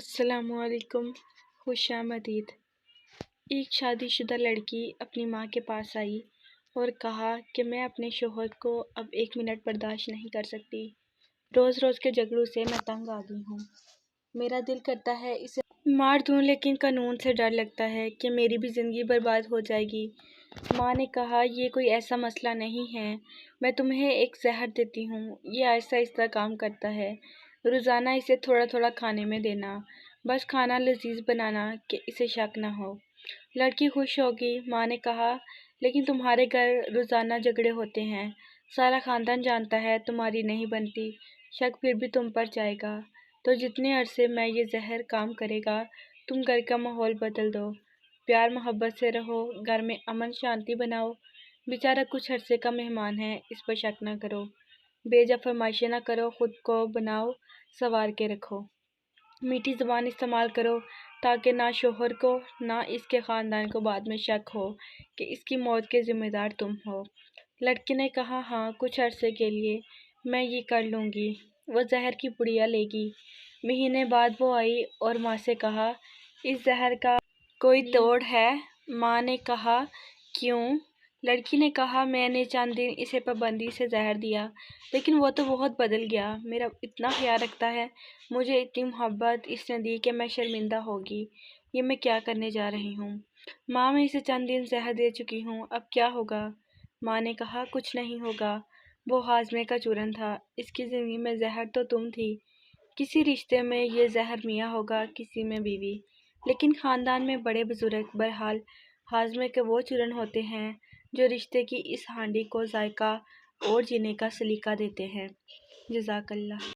السلام علیکم، خوش آمدید۔ ایک شادی شدہ لڑکی اپنی ماں کے پاس آئی اور کہا کہ میں اپنے شوہر کو اب 1 منٹ برداشت نہیں کر سکتی۔ روز روز کے جھگڑوں سے میں تنگ آ گئی ہوں۔ میرا دل کرتا ہے اسے مار دوں، لیکن قانون سے ڈر لگتا ہے کہ میری بھی زندگی برباد ہو جائے گی۔ ماں نے کہا، یہ کوئی ایسا مسئلہ نہیں ہے، میں تمہیں ایک زہر دیتی ہوں، یہ آہستہ آہستہ کام کرتا ہے۔ روزانہ اسے تھوڑا تھوڑا کھانے میں دینا، بس کھانا لذیذ بنانا کہ اسے شک نہ ہو۔ لڑکی خوش ہوگی۔ ماں نے کہا، لیکن تمہارے گھر روزانہ جھگڑے ہوتے ہیں، سارا خاندان جانتا ہے تمہاری نہیں بنتی، شک پھر بھی تم پر جائے گا، تو جتنے عرصے میں یہ زہر کام کرے گا تم گھر کا ماحول بدل دو، پیار محبت سے رہو، گھر میں امن شانتی بناؤ۔ بیچارہ کچھ عرصے کا مہمان ہے، اس پر شک نہ کرو، بے جا فرمائشیں نہ کرو، خود کو بناؤ سنوار کے رکھو، میٹھی زبان استعمال کرو تاکہ نہ شوہر کو نہ اس کے خاندان کو بعد میں شک ہو کہ اس کی موت کے ذمہ دار تم ہو۔ لڑکی نے کہا، ہاں کچھ عرصے کے لیے میں یہ کر لوں گی۔ وہ زہر کی پڑیا لے گی۔ مہینے بعد وہ آئی اور ماں سے کہا، اس زہر کا کوئی توڑ ہے؟ ماں نے کہا، کیوں؟ لڑکی نے کہا، میں نے چند دن اسے پابندی سے زہر دیا، لیکن وہ تو بہت بدل گیا، میرا اتنا خیال رکھتا ہے، مجھے اتنی محبت اس نے دی کہ میں شرمندہ ہوگی، یہ میں کیا کرنے جا رہی ہوں؟ ماں، میں اسے چند دن زہر دے چکی ہوں، اب کیا ہوگا؟ ماں نے کہا، کچھ نہیں ہوگا، وہ ہاضمے کا چورن تھا، اس کی زندگی میں زہر تو تم تھی، کسی رشتے میں یہ زہر میاں ہوگا، کسی میں بیوی، لیکن خاندان میں بڑے بزرگ بہرحال ہاضمے کے وہ چورن ہوتے ہیں جو رشتے کی اس ہانڈی کو ذائقہ اور جینے کا سلیقہ دیتے ہیں۔ جزاک اللہ۔